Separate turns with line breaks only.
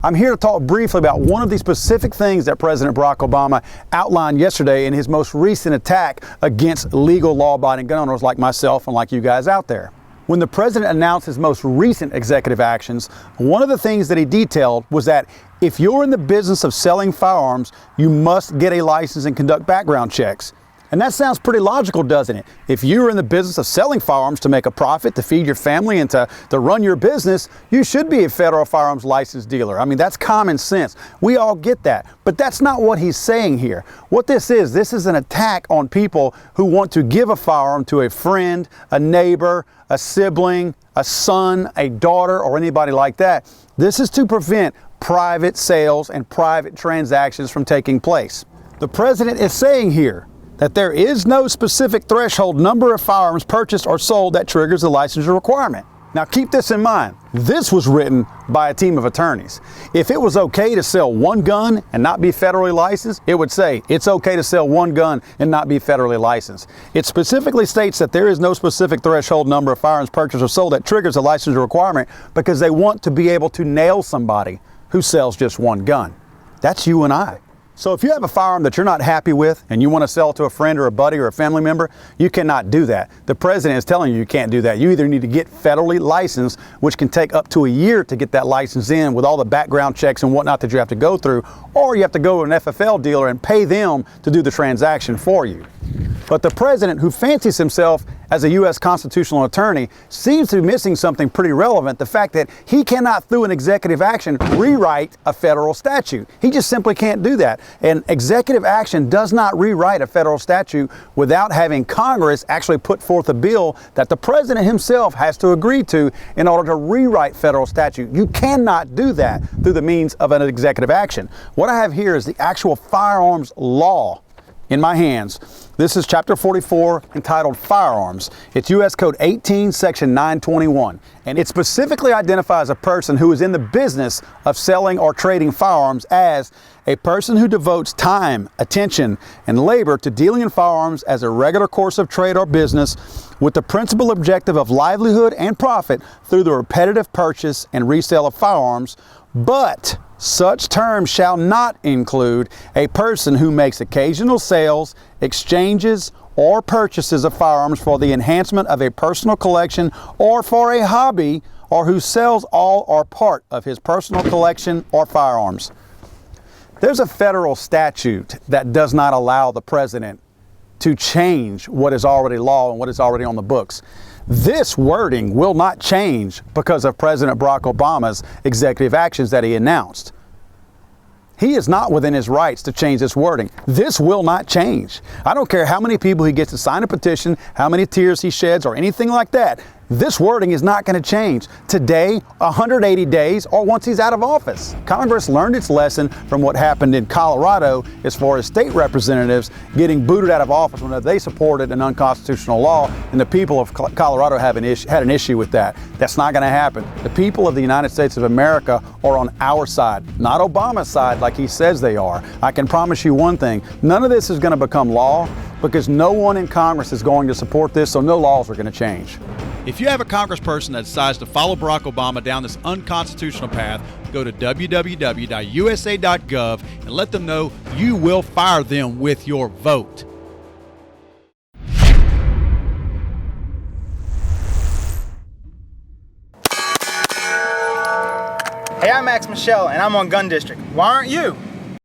I'm here to talk briefly about one of the specific things that President Barack Obama outlined yesterday in his most recent attack against legal law-abiding gun owners like myself and like you guys out there. When the president announced his most recent executive actions, one of the things that he detailed was that if you're in the business of selling firearms, you must get a license and conduct background checks. And that sounds pretty logical, doesn't it? If you're in the business of selling firearms to make a profit, to feed your family, and to run your business, you should be a federal firearms license dealer. I mean, that's common sense. We all get that. But that's not what he's saying here. What this is an attack on people who want to give a firearm to a friend, a neighbor, a sibling, a son, a daughter, or anybody like that. This is to prevent private sales and private transactions from taking place. The president is saying here that there is no specific threshold number of firearms purchased or sold that triggers the licensure requirement. Now keep this in mind. This was written by a team of attorneys. If it was okay to sell one gun and not be federally licensed, it would say it's okay to sell one gun and not be federally licensed. It specifically states that there is no specific threshold number of firearms purchased or sold that triggers the licensure requirement because they want to be able to nail somebody who sells just one gun. That's you and I. So if you have a firearm that you're not happy with and you want to sell it to a friend or a buddy or a family member, you cannot do that. The president is telling you you can't do that. You either need to get federally licensed, which can take up to a year to get that license in with all the background checks and whatnot that you have to go through, or you have to go to an FFL dealer and pay them to do the transaction for you. But the president, who fancies himself as a U.S. constitutional attorney, seems to be missing something pretty relevant, the fact that he cannot, through an executive action, rewrite a federal statute. He just simply can't do that. And executive action does not rewrite a federal statute without having Congress actually put forth a bill that the president himself has to agree to in order to rewrite federal statute. You cannot do that through the means of an executive action. What I have here is the actual firearms law in my hands. This is Chapter 44, entitled Firearms. It's U.S. Code 18, Section 921. And it specifically identifies a person who is in the business of selling or trading firearms as a person who devotes time, attention, and labor to dealing in firearms as a regular course of trade or business with the principal objective of livelihood and profit through the repetitive purchase and resale of firearms, but such terms shall not include a person who makes occasional sales, exchanges, or purchases of firearms for the enhancement of a personal collection or for a hobby, or who sells all or part of his personal collection or firearms. There's a federal statute that does not allow the president to change what is already law and what is already on the books. This wording will not change because of President Barack Obama's executive actions that he announced. He is not within his rights to change this wording. This will not change. I don't care how many people he gets to sign a petition, how many tears he sheds, or anything like that. This wording is not going to change today, 180 days, or once he's out of office. Congress learned its lesson from what happened in Colorado as far as state representatives getting booted out of office when they supported an unconstitutional law, and the people of Colorado had an issue with that. That's not going to happen. The people of the United States of America are on our side, not Obama's side like he says they are. I can promise you one thing, none of this is going to become law because no one in Congress is going to support this, so no laws are going to change.
If you have a congressperson that decides to follow Barack Obama down this unconstitutional path, go to www.usa.gov and let them know you will fire them with your vote.
Hey, I'm Max Michelle, and I'm on Gun District. Why aren't you?